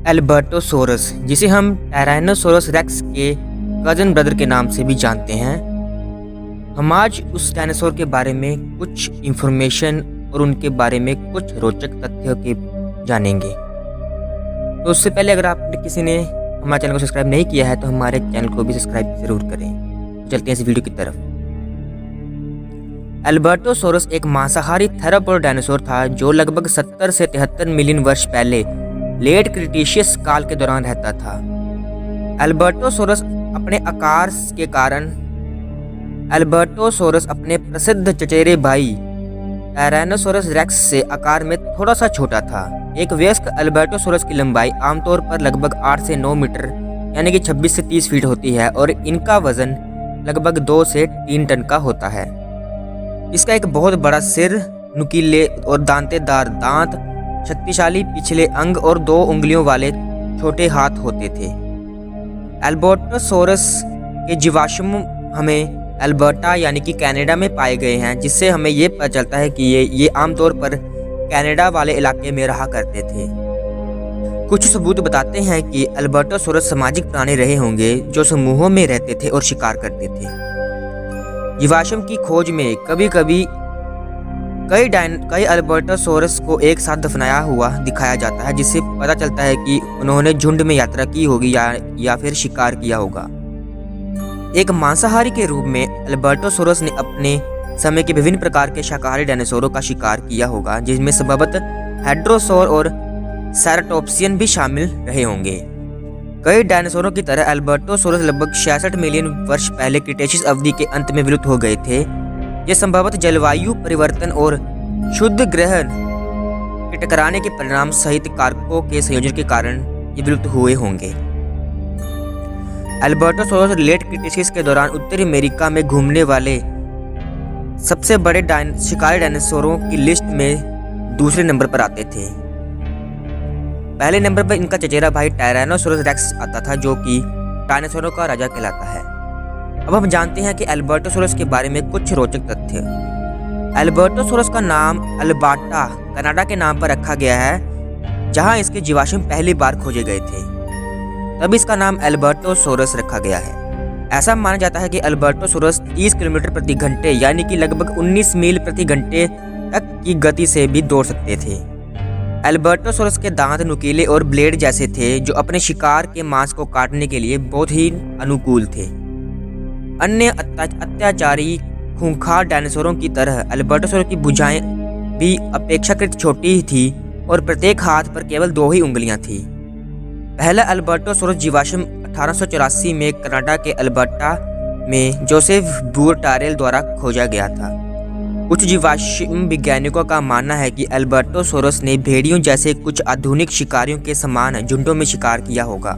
एल्बर्टोसोरस, जिसे हम Tyrannosaurus racks के कज़न ब्रदर के नाम से भी जानते हैं। हम आज उस डायनासोर के बारे में कुछ इन्फॉर्मेशन और उनके बारे में कुछ रोचक तथ्यों के जानेंगे। तो उससे पहले अगर आपने किसी ने हमारे चैनल को सब्सक्राइब नहीं किया है तो हमारे चैनल को भी सब्सक्राइब जरूर करें। चलते हैं इस वीडियो की तरफ। एल्बर्टोसोरस एक मांसाहारी थेरोपोड डायनासोर था जो लगभग 70 से 73 मिलियन वर्ष पहले लेट क्रिटेशियस काल के दौरान रहता था। एल्बर्टोसोरस अपने आकार के कारण एल्बर्टोसोरस अपने प्रसिद्ध चचेरे भाई टायरानोसोरस रेक्स से आकार में थोड़ा सा छोटा था। एक वयस्क एल्बर्टोसोरस की लंबाई आमतौर पर लगभग 8 से 9 मीटर यानी कि 26 से 30 फीट होती है और इनका वजन लगभग 2 से 3 टन का होता है। इसका एक बहुत बड़ा सिर, नुकीले और दांतेदार दांत, शक्तिशाली पिछले अंग और 2 उंगलियों वाले छोटे हाथ होते थे। एल्बर्टोसोरस के जीवाश्म हमें अल्बर्टा यानी कि कनाडा में पाए गए हैं, जिससे हमें ये पता चलता है कि ये आमतौर पर कनाडा वाले इलाके में रहा करते थे। कुछ सबूत बताते हैं कि एल्बर्टोसोरस सामाजिक प्राणी रहे होंगे जो समूहों में रहते थे और शिकार करते थे। जीवाश्म की खोज में कभी कभी कई एल्बर्टोसोरस को एक साथ दफनाया हुआ दिखाया जाता है, जिससे पता चलता है कि उन्होंने झुंड में यात्रा की होगी या फिर शिकार किया होगा। एक मांसाहारी के रूप में एल्बर्टोसोरस ने अपने समय के विभिन्न प्रकार के शाकाहारी डायनासोरों का शिकार किया होगा, जिसमें संभवतः हेड्रोसोर और सेराटोप्सियन भी शामिल रहे होंगे। कई डायनासोरों की तरह एल्बर्टोसोरस लगभग 66 मिलियन वर्ष पहले क्रिटेशियस अवधि के अंत में विलुप्त हो गए थे। ये संभवतः जलवायु परिवर्तन और शुद्ध ग्रहण के टकराने के परिणाम सहित कारकों के संयोजन के कारण ये विलुप्त हुए होंगे। एल्बर्टोसोरस लेट क्रिटेशियस के दौरान उत्तरी अमेरिका में घूमने वाले सबसे बड़े शिकारी डायनासोरों की लिस्ट में दूसरे नंबर पर आते थे। पहले नंबर पर इनका चचेरा भाई टायरानोसोरस रेक्स आता था, जो कि डायनासोरों का राजा कहलाता है। अब हम जानते हैं कि एल्बर्टोसोरस के बारे में कुछ रोचक तथ्य। एल्बर्टोसोरस का नाम अल्बर्टा कनाडा के नाम पर रखा गया है, जहां इसके जीवाश्म पहली बार खोजे गए थे। तब इसका नाम एल्बर्टोसोरस रखा गया है। ऐसा माना जाता है कि एल्बर्टोसोरस 30 किलोमीटर प्रति घंटे यानी कि लगभग 19 मील प्रति घंटे तक की गति से भी दौड़ सकते थे। एल्बर्टोसोरस के दांत नुकीले और ब्लेड जैसे थे, जो अपने शिकार के मांस को काटने के लिए बहुत ही अनुकूल थे। अन्य अत्याचारी खूंखार डायनासोरों की तरह एल्बर्टोसोरस की भुजाएं भी अपेक्षाकृत छोटी थी और प्रत्येक हाथ पर केवल 2 ही उंगलियां थी। पहला एल्बर्टोसोरस जीवाश्म 1884 में कनाडा के अल्बर्टा में जोसेफ बूर-टारेल द्वारा खोजा गया था। कुछ जीवाश्म वैज्ञानिकों का मानना है कि एल्बर्टोसोरस ने भेड़ियों जैसे कुछ आधुनिक शिकारियों के समान झुंडों में शिकार किया होगा।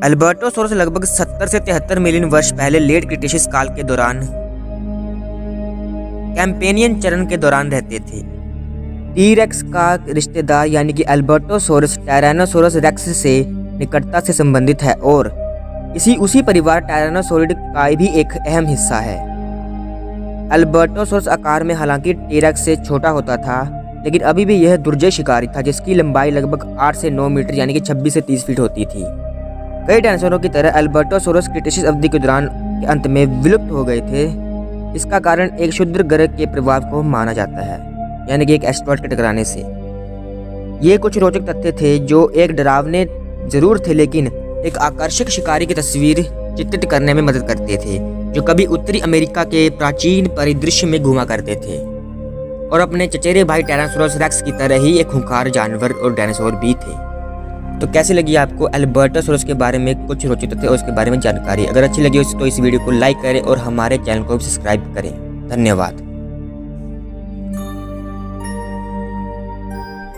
एल्बर्टोसोरस लगभग 70 से 73 मिलियन वर्ष पहले लेट क्रिटेशियस काल के दौरान कैंपेनियन चरण के दौरान रहते थे। टी-रेक्स का रिश्तेदार यानी कि एल्बर्टोसोरस टायरानोसोरस रेक्स से निकटता से संबंधित है और उसी परिवार टायरानोसोरिड का भी एक अहम हिस्सा है। एल्बर्टोसोरस आकार में हालांकि टी-रेक्स से छोटा होता था, लेकिन अभी भी यह दुर्जय शिकारी था, जिसकी लंबाई लगभग 8 से 9 मीटर यानी कि 26 से 30 फीट होती थी। कई डायनासोरों की तरह एल्बर्टोसोरस क्रिटेशियस अवधि के दौरान के अंत में विलुप्त हो गए थे। इसका कारण एक क्षुद्र ग्रह के प्रभाव को माना जाता है, यानी कि एक एस्टेरॉयड के टकराने से। ये कुछ रोचक तथ्य थे जो एक डरावने जरूर थे, लेकिन एक आकर्षक शिकारी की तस्वीर चित्रित करने में मदद करते थे, जो कभी उत्तरी अमेरिका के प्राचीन परिदृश्य में घुमा करते थे और अपने चचेरे भाई टायरानोसोरस रेक्स की तरह ही एक खूंखार जानवर और डायनासोर भी थे। तो कैसी लगी आपको एल्बर्टोसोरस के बारे में कुछ रोचक तथ्य और उसके बारे में जानकारी? अगर अच्छी लगी तो इस वीडियो को लाइक करें और हमारे चैनल को सब्सक्राइब करें। धन्यवाद।